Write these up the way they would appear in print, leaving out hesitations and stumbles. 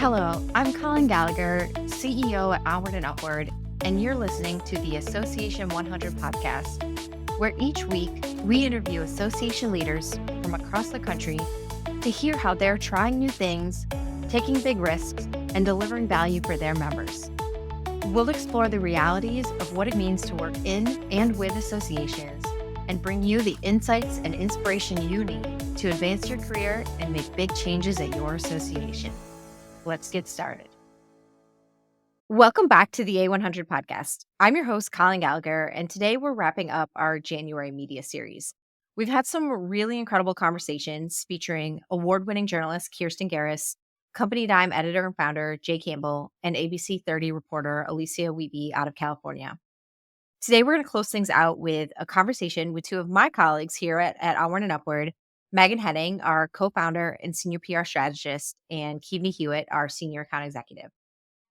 Hello, I'm Colleen Gallagher, CEO at Onward and Upward, and you're listening to the Association 100 podcast, where each week we interview association leaders from across the country to hear how they're trying new things, taking big risks, and delivering value for their members. We'll explore the realities of what it means to work in and with associations and bring you the insights and inspiration you need to advance your career and make big changes at your association. Let's get started. Welcome back to the A100 podcast. I'm your host, Colleen Gallagher, and today we're wrapping up our January media series. We've had some really incredible conversations featuring award-winning journalist Kirsten Garris, Company Dime editor and founder Jay Campbell, and ABC 30 reporter Alicia Wiebe out of California. Today, we're going to close things out with a conversation with two of my colleagues here at Onward and Upward, Meghan Henning, our co-founder and senior PR strategist, and Keaveny Hewitt, our senior account executive.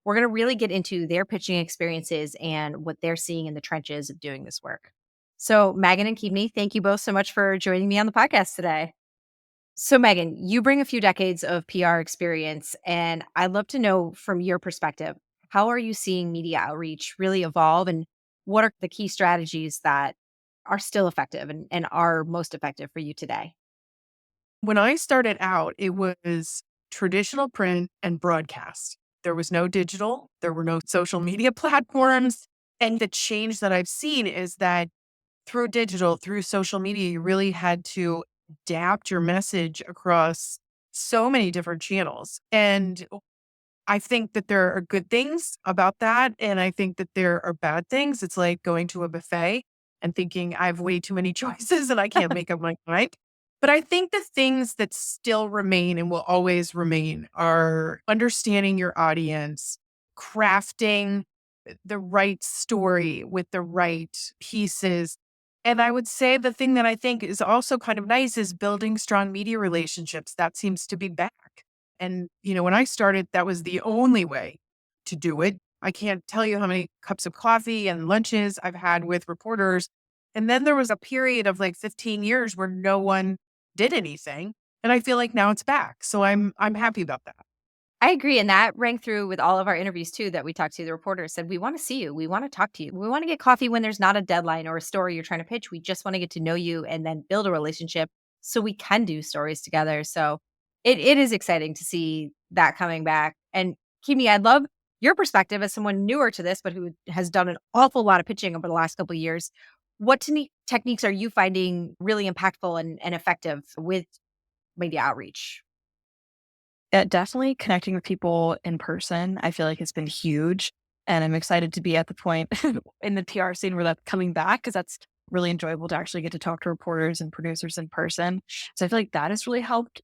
We're going to really get into their pitching experiences and what they're seeing in the trenches of doing this work. So Meghan and Keaveny, thank you both so much for joining me on the podcast today. So Meghan, you bring a few decades of PR experience, and I'd love to know from your perspective, how are you seeing media outreach really evolve, and what are the key strategies that are still effective and are most effective for you today? When I started out, it was traditional print and broadcast. There was no digital, there were no social media platforms. And the change that I've seen is that through digital, through social media, you really had to adapt your message across so many different channels. And I think that there are good things about that. And I think that there are bad things. It's like going to a buffet and thinking I have way too many choices and I can't make up my mind. But I think the things that still remain and will always remain are understanding your audience, crafting the right story with the right pieces. And I would say the thing that I think is also kind of nice is building strong media relationships. That seems to be back. And, when I started, that was the only way to do it. I can't tell you how many cups of coffee and lunches I've had with reporters. And then there was a period of like 15 years where no one did anything. And I feel like now it's back. So I'm happy about that. I agree. And that rang through with all of our interviews too that we talked to. The reporters said, we want to see you. We want to talk to you. We want to get coffee when there's not a deadline or a story you're trying to pitch. We just want to get to know you and then build a relationship so we can do stories together. So it is exciting to see that coming back. And Keaveny, I'd love your perspective as someone newer to this, but who has done an awful lot of pitching over the last couple of years. What techniques are you finding really impactful and effective with media outreach? Yeah, definitely connecting with people in person, I feel like it's been huge. And I'm excited to be at the point in the PR scene where that's coming back because that's really enjoyable to actually get to talk to reporters and producers in person. So I feel like that has really helped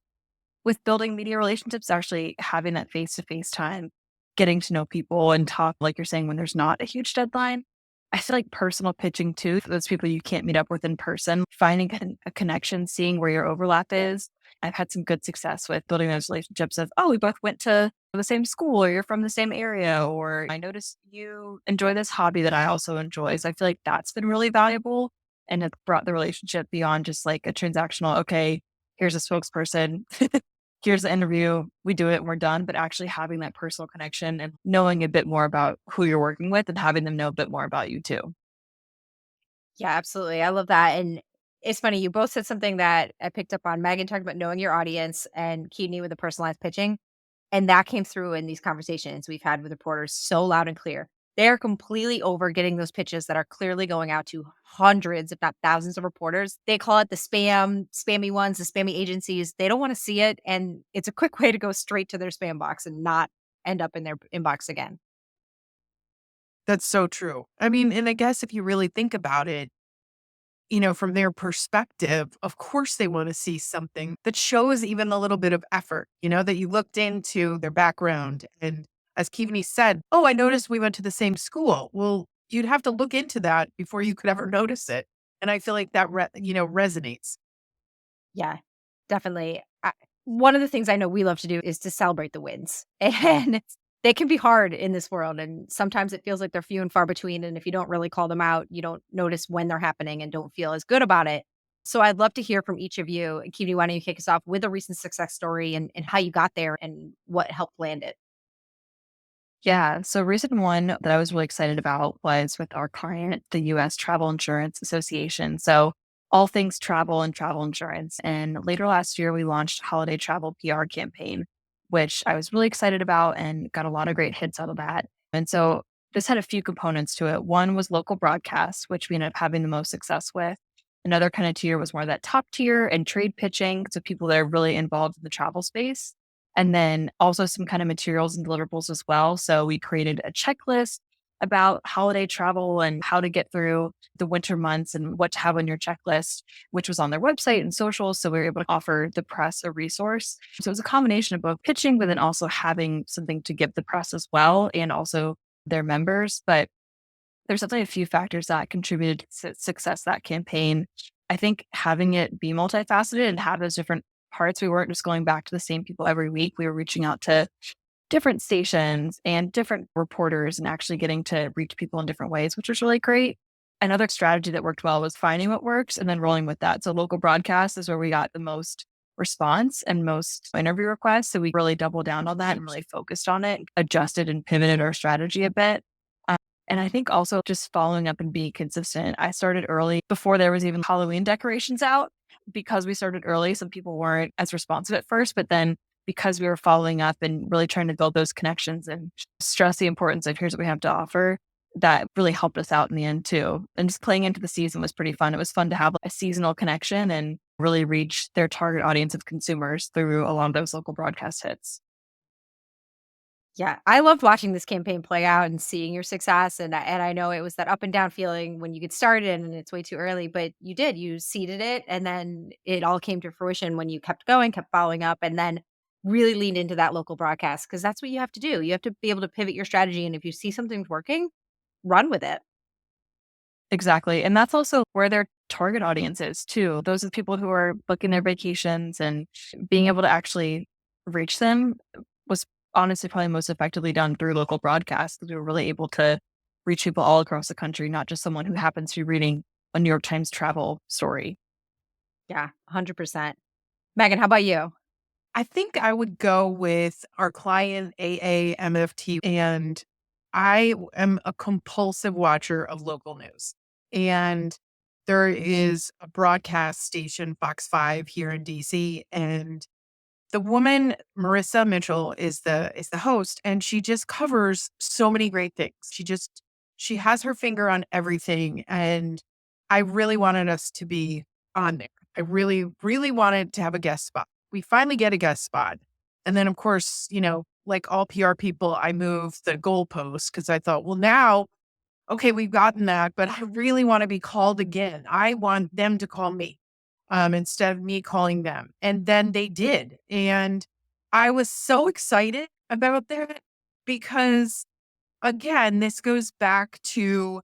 with building media relationships, actually having that face to face time, getting to know people and talk, like you're saying, when there's not a huge deadline. I feel like personal pitching too, for those people you can't meet up with in person, finding a connection, seeing where your overlap is. I've had some good success with building those relationships of, oh, we both went to the same school or you're from the same area, or I noticed you enjoy this hobby that I also enjoy. So I feel like that's been really valuable and it's brought the relationship beyond just like a transactional, okay, here's a spokesperson, here's the interview, we do it, we're done, but actually having that personal connection and knowing a bit more about who you're working with and having them know a bit more about you too. Yeah, absolutely. I love that. And it's funny, you both said something that I picked up on. Meghan talked about knowing your audience and Keaveny with the personalized pitching. And that came through in these conversations we've had with reporters so loud and clear. They're completely over getting those pitches that are clearly going out to hundreds, if not thousands of reporters. They call it the spammy ones, the spammy agencies. They don't want to see it. And it's a quick way to go straight to their spam box and not end up in their inbox again. That's so true. I mean, and I guess if you really think about it, from their perspective, of course they want to see something that shows even a little bit of effort, that you looked into their background. And as Keaveny said, oh, I noticed we went to the same school. Well, you'd have to look into that before you could ever notice it. And I feel like that, resonates. Yeah, definitely. One of the things I know we love to do is to celebrate the wins. And they can be hard in this world. And sometimes it feels like they're few and far between. And if you don't really call them out, you don't notice when they're happening and don't feel as good about it. So I'd love to hear from each of you. Keaveny, why don't you kick us off with a recent success story and how you got there and what helped land it? Yeah. So recent one that I was really excited about was with our client, the US Travel Insurance Association. So all things travel and travel insurance. And later last year, we launched a holiday travel PR campaign, which I was really excited about and got a lot of great hits out of that. And so this had a few components to it. One was local broadcast, which we ended up having the most success with. Another kind of tier was more that top tier and trade pitching. So people that are really involved in the travel space. And then also some kind of materials and deliverables as well. So we created a checklist about holiday travel and how to get through the winter months and what to have on your checklist, which was on their website and socials. So we were able to offer the press a resource. So it was a combination of both pitching, but then also having something to give the press as well and also their members. But there's definitely a few factors that contributed to success of that campaign. I think having it be multifaceted and have those different parts, we weren't just going back to the same people every week. We were reaching out to different stations and different reporters and actually getting to reach people in different ways, which was really great. Another strategy that worked well was finding what works and then rolling with that. So local broadcast is where we got the most response and most interview requests. So we really doubled down on that and really focused on it, adjusted and pivoted our strategy a bit. And I think also just following up and being consistent. I started early before there was even Halloween decorations out. Because we started early, some people weren't as responsive at first, but then because we were following up and really trying to build those connections and stress the importance of here's what we have to offer, that really helped us out in the end too. And just playing into the season was pretty fun. It was fun to have a seasonal connection and really reach their target audience of consumers through a lot of those local broadcast hits. Yeah, I loved watching this campaign play out and seeing your success, and I know it was that up and down feeling when you get started and it's way too early, but you seeded it, and then it all came to fruition when you kept going, kept following up, and then really leaned into that local broadcast because that's what you have to do. You have to be able to pivot your strategy, and if you see something's working, run with it. Exactly. And that's also where their target audience is too. Those are the people who are booking their vacations and being able to actually reach them was honestly probably most effectively done through local broadcasts because we were really able to reach people all across the country, not just someone who happens to be reading a New York Times travel story. Yeah, 100%. Megan, how about you? I think I would go with our client AAMFT, and am a compulsive watcher of local news. And there is a broadcast station, Fox 5 here in DC, and the woman, Marissa Mitchell, is the host, and she just covers so many great things. She has her finger on everything, and I really wanted us to be on there. I really, really wanted to have a guest spot. We finally get a guest spot. And then, of course, like all PR people, I moved the goalpost because I thought, well, now, okay, we've gotten that, but I really want to be called again. I want them to call me instead of me calling them. And then they did. And I was so excited about that because, again, this goes back to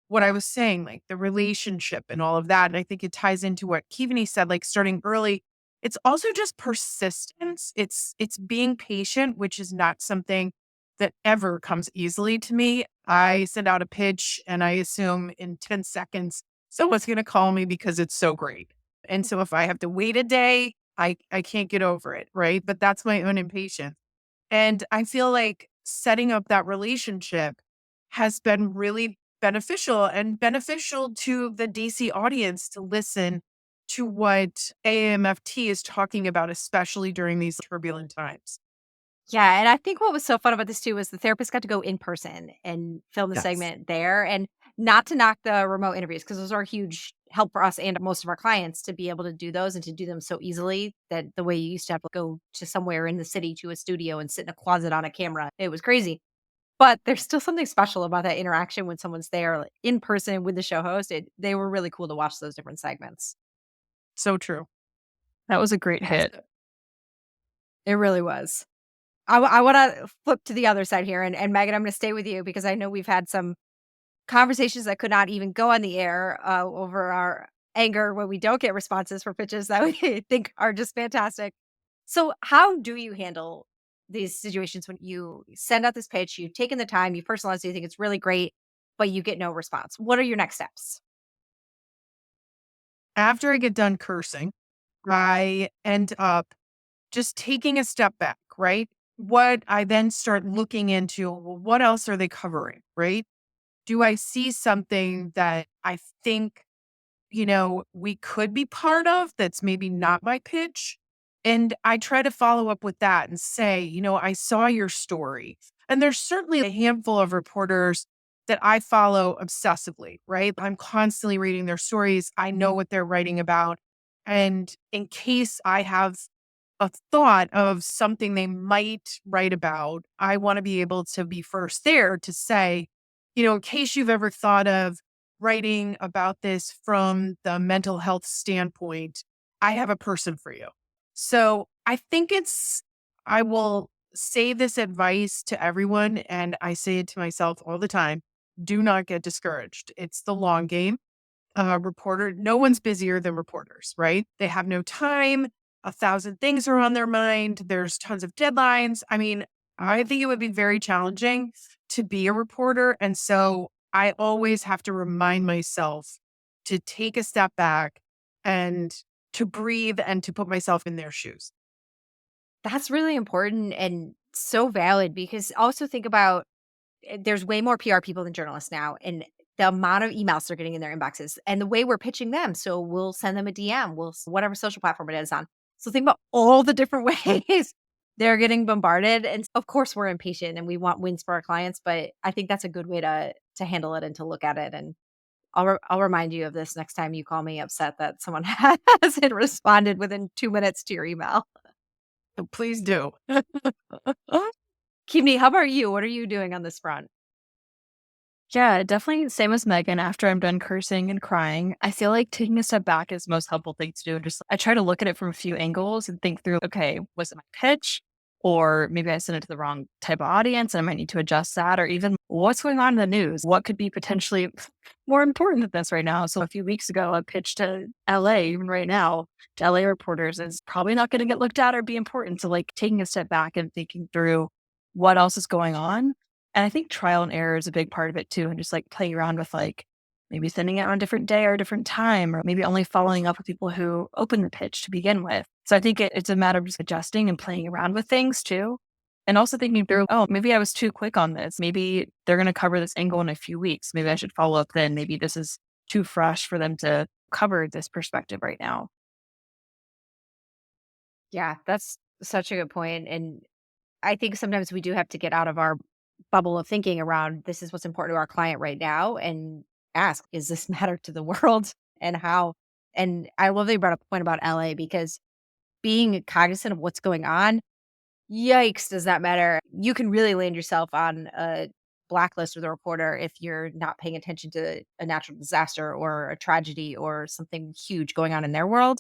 what I was saying, like the relationship and all of that. And I think it ties into what Keaveny said, like starting early. It's also just persistence. It's being patient, which is not something that ever comes easily to me. I send out a pitch and I assume in 10 seconds someone's going to call me because it's so great. And so if I have to wait a day, I can't get over it, right? But that's my own impatience. And I feel like setting up that relationship has been really beneficial and beneficial to the DC audience to listen to what AAMFT is talking about, especially during these turbulent times. Yeah, and I think what was so fun about this too was the therapist got to go in person and film the Yes. segment there, and not to knock the remote interviews because those are a huge help for us and most of our clients to be able to do those and to do them so easily that the way you used to have to go to somewhere in the city to a studio and sit in a closet on a camera, it was crazy. But there's still something special about that interaction when someone's there like, in person with the show host. They were really cool to watch those different segments. So true. That was a great Yes, hit. it really was. I want to flip to the other side here, and Megan, I'm going to stay with you because I know we've had some conversations that could not even go on the air over our anger when we don't get responses for pitches that we think are just fantastic. So, how do you handle these situations when you send out this pitch, you've taken the time, you personalize it, you think it's really great, but you get no response? What are your next steps? After I get done cursing, I end up just taking a step back, right? what I then start looking into, well, what else are they covering, right? Do I see something that I think, we could be part of that's maybe not my pitch? And I try to follow up with that and say, I saw your story. And there's certainly a handful of reporters that I follow obsessively, right? I'm constantly reading their stories. I know what they're writing about. And in case I have a thought of something they might write about, I want to be able to be first there to say, in case you've ever thought of writing about this from the mental health standpoint, I have a person for you. So I think I will say this advice to everyone, and I say it to myself all the time: do not get discouraged. It's the long game. Reporter, no one's busier than reporters, right? They have no time. A thousand things are on their mind. There's tons of deadlines. I mean, I think it would be very challenging to be a reporter. And so I always have to remind myself to take a step back and to breathe and to put myself in their shoes. That's really important and so valid because also think about there's way more PR people than journalists now, and the amount of emails they're getting in their inboxes and the way we're pitching them. So we'll send them a DM, whatever social platform it is on. So think about all the different ways they're getting bombarded. And of course we're impatient and we want wins for our clients, but I think that's a good way to handle it and to look at it. And I'll remind you of this next time you call me upset that someone hasn't responded within 2 minutes to your email. So please do. Keaveny, how about you? What are you doing on this front? Yeah, definitely same as Megan. After I'm done cursing and crying, I feel like taking a step back is the most helpful thing to do. And just I try to look at it from a few angles and think through, okay, was it my pitch? Or maybe I sent it to the wrong type of audience and I might need to adjust that, or even what's going on in the news? What could be potentially more important than this right now? So a few weeks ago, I pitched to LA, even right now, to LA reporters is probably not going to get looked at or be important. So like taking a step back and thinking through what else is going on. And I think trial and error is a big part of it too. And just like playing around with like maybe sending it on a different day or a different time, or maybe only following up with people who open the pitch to begin with. So I think it's a matter of just adjusting and playing around with things too. And also thinking through, oh, maybe I was too quick on this. Maybe they're going to cover this angle in a few weeks. Maybe I should follow up then. Maybe this is too fresh for them to cover this perspective right now. Yeah, that's such a good point. And I think sometimes we do have to get out of our bubble of thinking around this is what's important to our client right now and ask, is this matter to the world and how? And I love that you brought up the point about LA because being cognizant of what's going on, yikes, does that matter? You can really land yourself on a blacklist with a reporter if you're not paying attention to a natural disaster or a tragedy or something huge going on in their world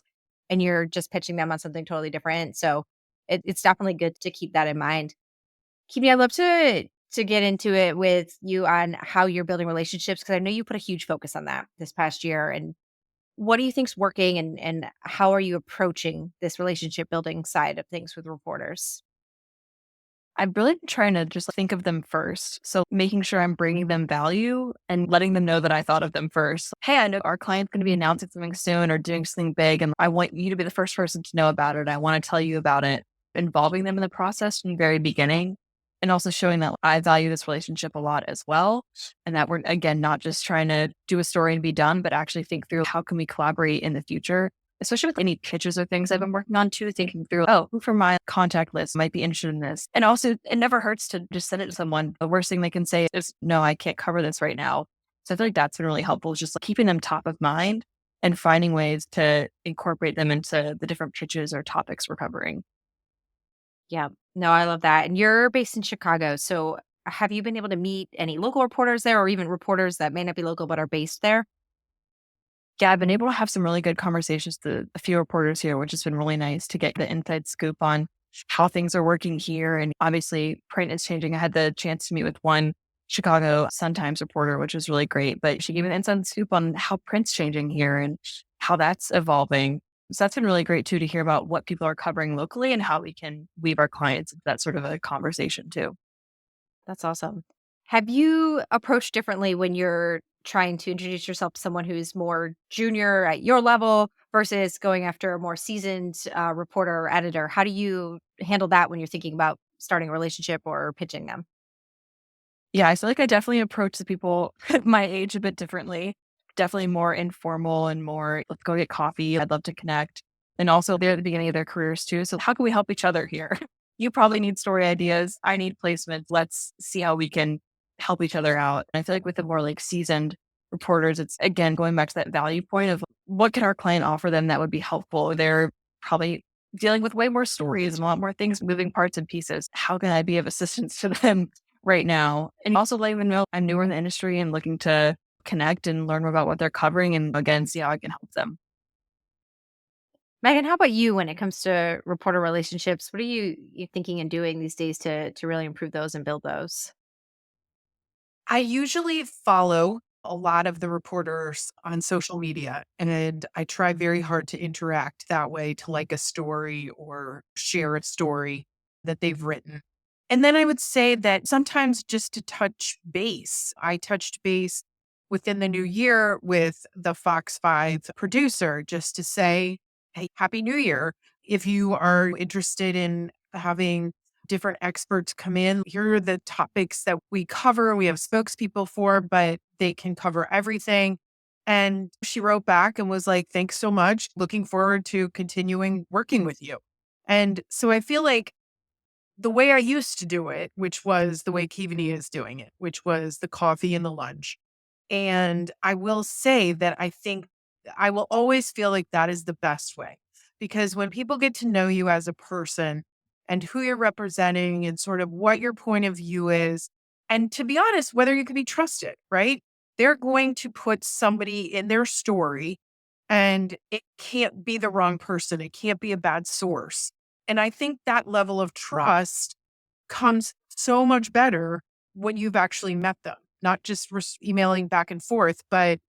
and you're just pitching them on something totally different. So it's definitely good to keep that in mind. Keaveny, I'd love to get into it with you on how you're building relationships because I know you put a huge focus on that this past year. And what do you think's working and how are you approaching this relationship building side of things with reporters? I'm really trying to just think of them first. So making sure I'm bringing them value and letting them know that I thought of them first. Hey, I know our client's going to be announcing something soon or doing something big, and I want you to be the first person to know about it. I want to tell you about it, involving them in the process from the very beginning, and also showing that I value this relationship a lot as well. And that we're, again, not just trying to do a story and be done, but actually think through how can we collaborate in the future, especially with any pitches or things I've been working on too, thinking through, oh, who from my contact list might be interested in this? And also, it never hurts to just send it to someone. The worst thing they can say is, no, I can't cover this right now. So I feel like that's been really helpful, is just like keeping them top of mind and finding ways to incorporate them into the different pitches or topics we're covering. Yeah. No, I love that. And you're based in Chicago. So have you been able to meet any local reporters there or even reporters that may not be local but are based there? Yeah, I've been able to have some really good conversations with a few reporters here, which has been really nice to get the inside scoop on how things are working here. And obviously, print is changing. I had the chance to meet with one Chicago Sun-Times reporter, which was really great. But she gave me an inside scoop on how print's changing here and how that's evolving. So that's been really great too, to hear about what people are covering locally and how we can weave our clients into that sort of a conversation too. That's awesome. Have you approached differently when you're trying to introduce yourself to someone who's more junior at your level versus going after a more seasoned reporter or editor? How do you handle that when you're thinking about starting a relationship or pitching them? Yeah, I feel like I definitely approach the people my age a bit differently. Definitely more informal and more, let's go get coffee. I'd love to connect. And also, they're at the beginning of their careers too. So, how can we help each other here? You probably need story ideas. I need placements. Let's see how we can help each other out. And I feel like with the more like seasoned reporters, it's again going back to that value point of what can our client offer them that would be helpful? They're probably dealing with way more stories and a lot more things, moving parts and pieces. How can I be of assistance to them right now? And also letting them know I'm newer in the industry and looking to connect and learn more about what they're covering and again, see how I can help them. Megan, how about you when it comes to reporter relationships? What are you thinking and doing these days to really improve those and build those? I usually follow a lot of the reporters on social media, and I try very hard to interact that way to like a story or share a story that they've written. And then I would say that sometimes just to touch base, I touched base within the new year with the Fox 5 producer just to say, hey, Happy New Year. If you are interested in having different experts come in. Here are the topics that we cover. We have spokespeople for, but they can cover everything. And she wrote back and was like, thanks so much. Looking forward to continuing working with you. And so I feel like the way I used to do it, which was the way Keaveny is doing it, which was the coffee and the lunch. And I will say that I think I will always feel like that is the best way because when people get to know you as a person and who you're representing and sort of what your point of view is, and to be honest, whether you can be trusted, right? They're going to put somebody in their story and it can't be the wrong person. It can't be a bad source. And I think that level of trust comes so much better when you've actually met them, not just emailing back and forth, but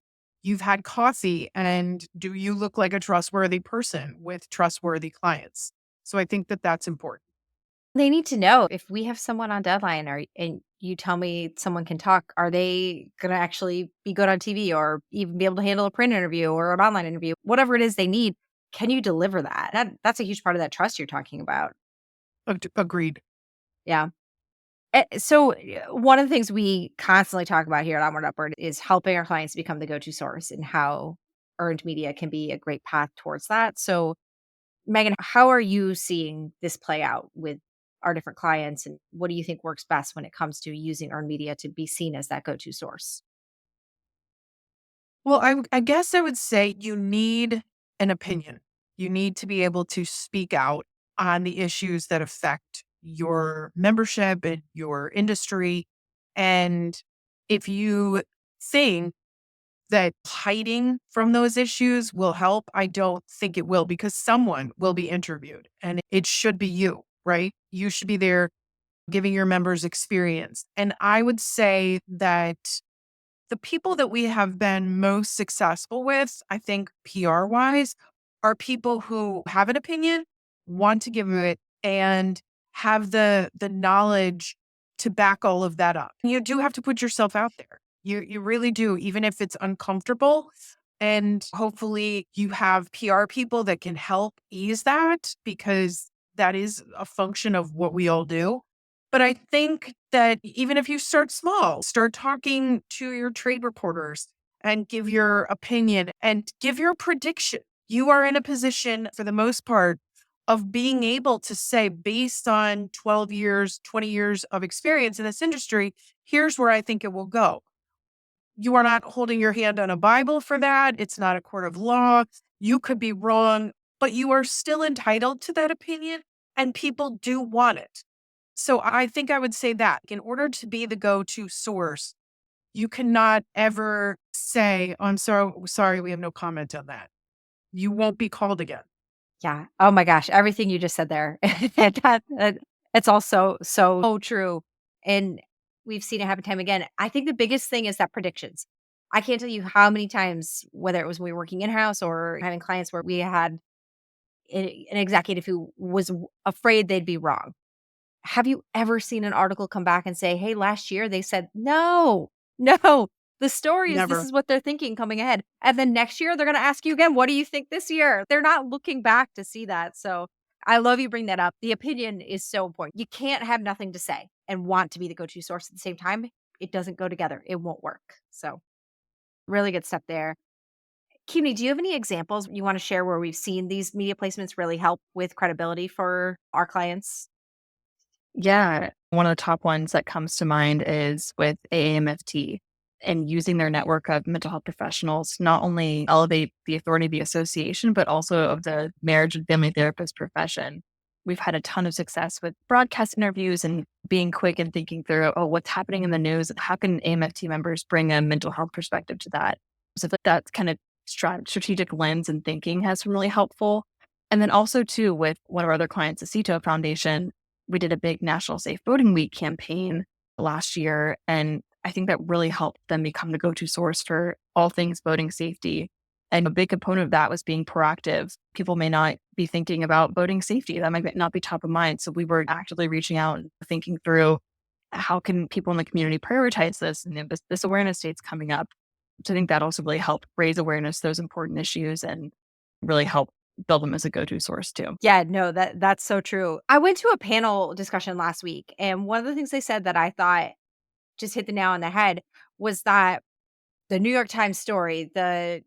you've had coffee and do you look like a trustworthy person with trustworthy clients? So I think that that's important. They need to know if we have someone on deadline or and you tell me someone can talk, are they gonna actually be good on TV or even be able to handle a print interview or an online interview? Whatever it is they need, can you deliver that? That's a huge part of that trust you're talking about. Agreed. Yeah. One of the things we constantly talk about here at Onward Upward is helping our clients become the go-to source and how earned media can be a great path towards that. So Megan, how are you seeing this play out with our different clients? And what do you think works best when it comes to using earned media to be seen as that go to source? Well, I guess I would say you need an opinion. You need to be able to speak out on the issues that affect your membership and your industry. And if you think that hiding from those issues will help, I don't think it will because someone will be interviewed and it should be you, right? You should be there giving your members experience. And I would say that the people that we have been most successful with, I think PR wise, are people who have an opinion, want to give it, and have the knowledge to back all of that up. You do have to put yourself out there. You really do, even if it's uncomfortable. And hopefully you have PR people that can help ease that because that is a function of what we all do. But I think that even if you start small, start talking to your trade reporters and give your opinion and give your prediction. You are in a position, for the most part, of being able to say, based on 12 years, 20 years of experience in this industry, here's where I think it will go. You are not holding your hand on a Bible for that. It's not a court of law. You could be wrong, but you are still entitled to that opinion, and people do want it. So I think I would say that in order to be the go-to source, you cannot ever say, "I'm sorry, we have no comment on that." You won't be called again. Yeah. Oh my gosh. Everything you just said there. It's also so true. And we've seen it happen time again. I think the biggest thing is that predictions. I can't tell you how many times, whether it was when we were working in house or having clients where we had an executive who was afraid they'd be wrong. Have you ever seen an article come back and say, hey, last year they said, no, no. The story is this Never. is what they're thinking coming ahead. And then next year, they're going to ask you again, what do you think this year? They're not looking back to see that. So I love you bring that up. The opinion is so important. You can't have nothing to say and want to be the go-to source at the same time. It doesn't go together. It won't work. So really good step there. Keaveny, do you have any examples you want to share where we've seen these media placements really help with credibility for our clients? Yeah. One of the top ones that comes to mind is with AAMFT and using their network of mental health professionals to not only elevate the authority of the association, but also of the marriage and family therapist profession. We've had a ton of success with broadcast interviews and being quick and thinking through, oh, what's happening in the news? How can AMFT members bring a mental health perspective to that? So I feel like that kind of strategic lens and thinking has been really helpful. And then also too, with one of our other clients, the CETO Foundation, we did a big National Safe Voting Week campaign last year. And I think that really helped them become the go-to source for all things voting safety. And a big component of that was being proactive. People may not be thinking about voting safety. That might not be top of mind. So we were actively reaching out and thinking through how can people in the community prioritize this? And this awareness date's coming up. So I think that also really helped raise awareness of those important issues and really help build them as a go-to source too. Yeah, no, that's so true. I went to a panel discussion last week, and one of the things they said that I thought just hit the nail on the head was that the New York Times story, the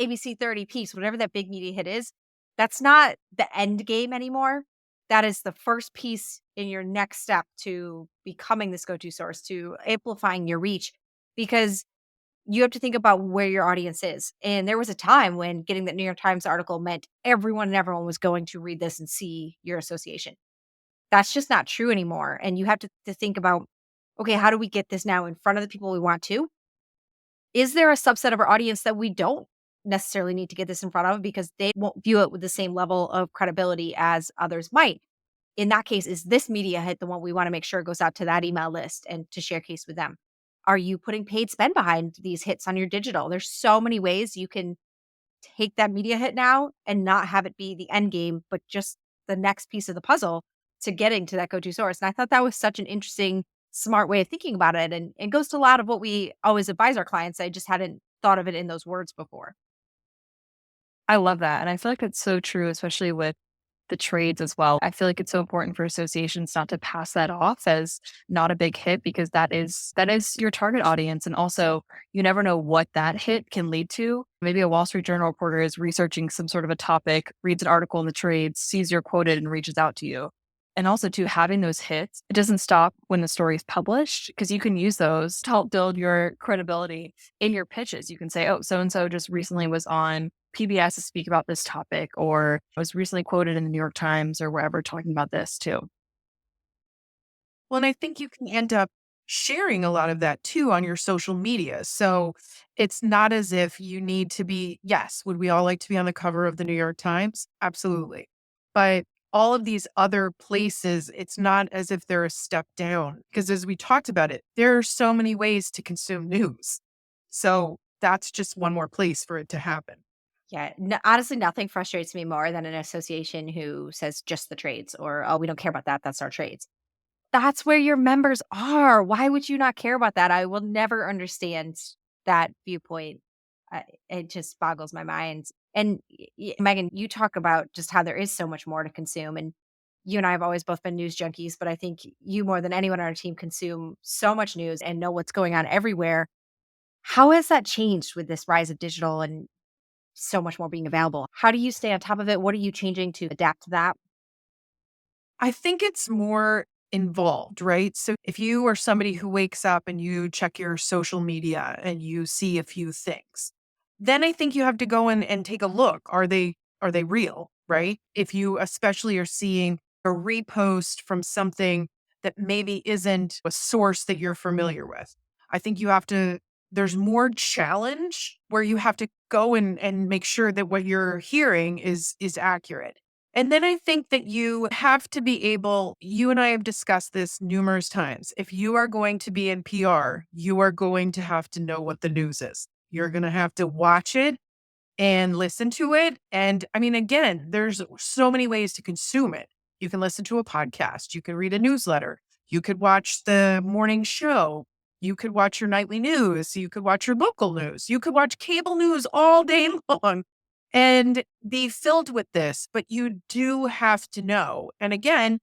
ABC 30 piece, whatever that big media hit is, that's not the end game anymore. That is the first piece in your next step to becoming this go-to source, to amplifying your reach, because you have to think about where your audience is. And there was a time when getting that New York Times article meant everyone and everyone was going to read this and see your association. That's just not true anymore. And you have to think about, okay, how do we get this now in front of the people we want to? Is there a subset of our audience that we don't necessarily need to get this in front of because they won't view it with the same level of credibility as others might? In that case, is this media hit the one we want to make sure goes out to that email list and to share case with them? Are you putting paid spend behind these hits on your digital? There's so many ways you can take that media hit now and not have it be the end game, but just the next piece of the puzzle to getting to that go-to source. And I thought that was such an interesting, smart way of thinking about it. And it goes to a lot of what we always advise our clients. I just hadn't thought of it in those words before. I love that. And I feel like it's so true, especially with the trades as well. I feel like it's so important for associations not to pass that off as not a big hit because that is your target audience. And also you never know what that hit can lead to. Maybe a Wall Street Journal reporter is researching some sort of a topic, reads an article in the trades, sees you're quoted and reaches out to you. And also too, having those hits, it doesn't stop when the story is published because you can use those to help build your credibility in your pitches. You can say, oh, so-and-so just recently was on PBS to speak about this topic, or was recently quoted in the New York Times or wherever talking about this too. Well, and I think you can end up sharing a lot of that too on your social media. So it's not as if you need to be, yes, would we all like to be on the cover of the New York Times? Absolutely. But all of these other places, it's not as if they're a step down. Because as we talked about it, there are so many ways to consume news. So that's just one more place for it to happen. Yeah, honestly, nothing frustrates me more than an association who says just the trades or, oh, we don't care about that. That's our trades. That's where your members are. Why would you not care about that? I will never understand that viewpoint. It just boggles my mind. And Megan, you talk about just how there is so much more to consume. And you and I have always both been news junkies, but I think you more than anyone on our team consume so much news and know what's going on everywhere. How has that changed with this rise of digital and so much more being available? How do you stay on top of it? What are you changing to adapt to that? I think it's more involved, right? So if you are somebody who wakes up and you check your social media and you see a few things, then I think you have to go in and take a look. Are they real, right? If you especially are seeing a repost from something that maybe isn't a source that you're familiar with. I think you have to there's more challenge where you have to go and make sure that what you're hearing is accurate. And then I think that you have to be able, you and I have discussed this numerous times. If you are going to be in PR, you are going to have to know what the news is. You're going to have to watch it and listen to it. And I mean, again, there's so many ways to consume it. You can listen to a podcast, you can read a newsletter, you could watch the morning show, You could watch your nightly news. You could watch your local news. You could watch cable news all day long and be filled with this. But you do have to know. And again,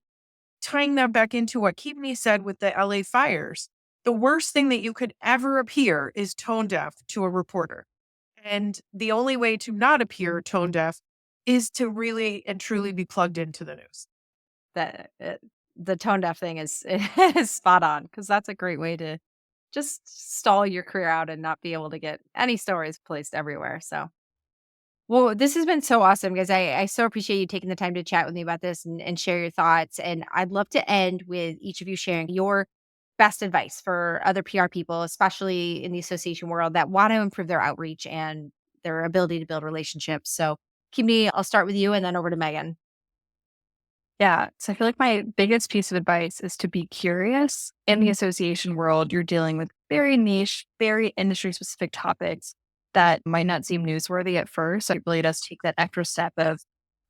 tying that back into what Keaveny said with the LA fires, the worst thing that you could ever appear is tone deaf to a reporter. And the only way to not appear tone deaf is to really and truly be plugged into the news. The tone deaf thing is is spot on, because that's a great way to just stall your career out and not be able to get any stories placed everywhere. So, well, this has been so awesome, guys. I so appreciate you taking the time to chat with me about this and share your thoughts. And I'd love to end with each of you sharing your best advice for other PR people, especially in the association world, that want to improve their outreach and their ability to build relationships. So, Kimmy, I'll start with you and then over to Megan. Yeah. So I feel like my biggest piece of advice is to be curious. In the association world, you're dealing with very niche, very industry specific topics that might not seem newsworthy at first. So it really does take that extra step of,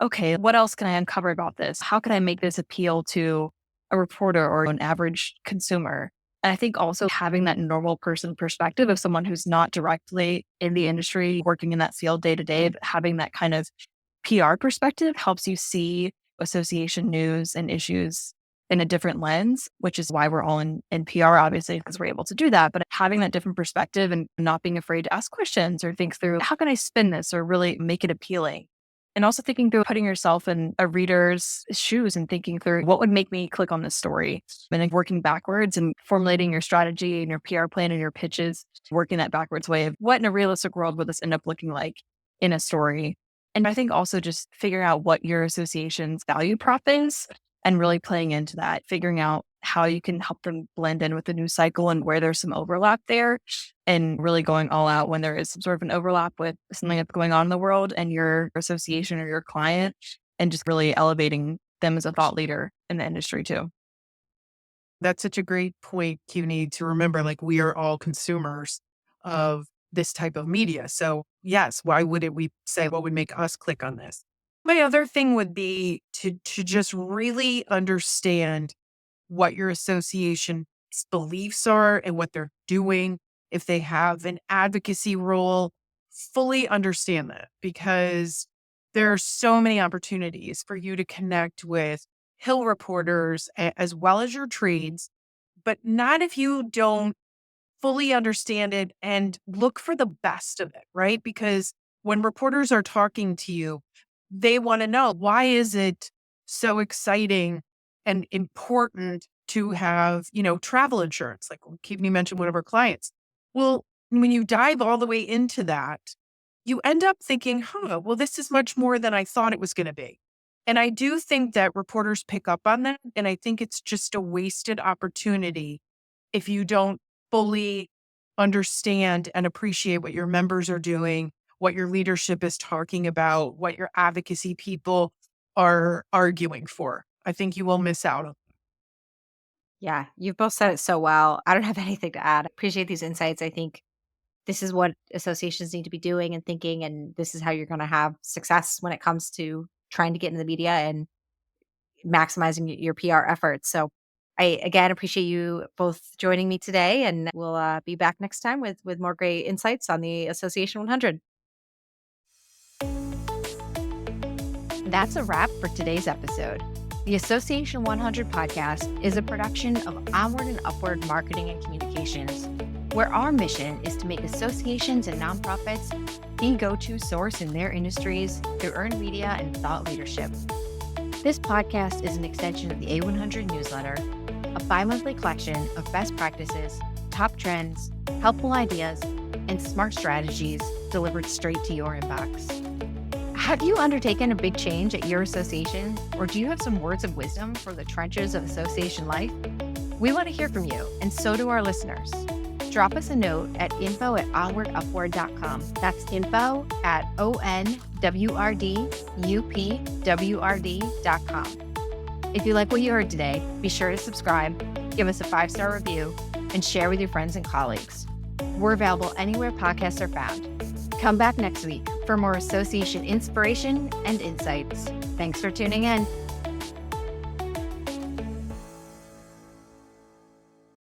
okay, what else can I uncover about this? How can I make this appeal to a reporter or an average consumer? And I think also having that normal person perspective of someone who's not directly in the industry, working in that field day to day, but having that kind of PR perspective helps you see association news and issues in a different lens, which is why we're all in PR, obviously, because we're able to do that. But having that different perspective and not being afraid to ask questions or think through, how can I spin this or really make it appealing? And also thinking through putting yourself in a reader's shoes and thinking through what would make me click on this story, and then working backwards and formulating your strategy and your PR plan and your pitches, working that backwards way of what in a realistic world would this end up looking like in a story. And I think also just figuring out what your association's value prop is and really playing into that, figuring out how you can help them blend in with the news cycle and where there's some overlap there, and really going all out when there is some sort of an overlap with something that's going on in the world and your association or your client, and just really elevating them as a thought leader in the industry too. That's such a great point, Keaveny, to remember, like, we are all consumers of this type of media. So yes, why wouldn't we say what would make us click on this? My other thing would be to just really understand what your association's beliefs are and what they're doing. If they have an advocacy role, fully understand that, because there are so many opportunities for you to connect with Hill reporters as well as your trades, but not if you don't fully understand it and look for the best of it, right? Because when reporters are talking to you, they want to know, why is it so exciting and important to have, travel insurance? Like Keaveny mentioned, one of our clients. Well, when you dive all the way into that, you end up thinking, well, this is much more than I thought it was going to be. And I do think that reporters pick up on that. And I think it's just a wasted opportunity if you don't fully understand and appreciate what your members are doing, what your leadership is talking about, what your advocacy people are arguing for. I think you will miss out on. Yeah, you've both said it so well. I don't have anything to add. I appreciate these insights. I think this is what associations need to be doing and thinking, and this is how you're going to have success when it comes to trying to get in the media and maximizing your PR efforts. So I again appreciate you both joining me today, and we'll be back next time with more great insights on the Association 100. That's a wrap for today's episode. The Association 100 podcast is a production of Onward and Upward Marketing and Communications, where our mission is to make associations and nonprofits the go-to source in their industries through earned media and thought leadership. This podcast is an extension of the A100 newsletter, a bi-monthly collection of best practices, top trends, helpful ideas, and smart strategies delivered straight to your inbox. Have you undertaken a big change at your association, or do you have some words of wisdom for the trenches of association life? We want to hear from you, and so do our listeners. Drop us a note at info@onwardupward.com. That's info@onwrdupwrd.com. If you like what you heard today, be sure to subscribe, give us a 5-star review, and share with your friends and colleagues. We're available anywhere podcasts are found. Come back next week for more association inspiration and insights. Thanks for tuning in.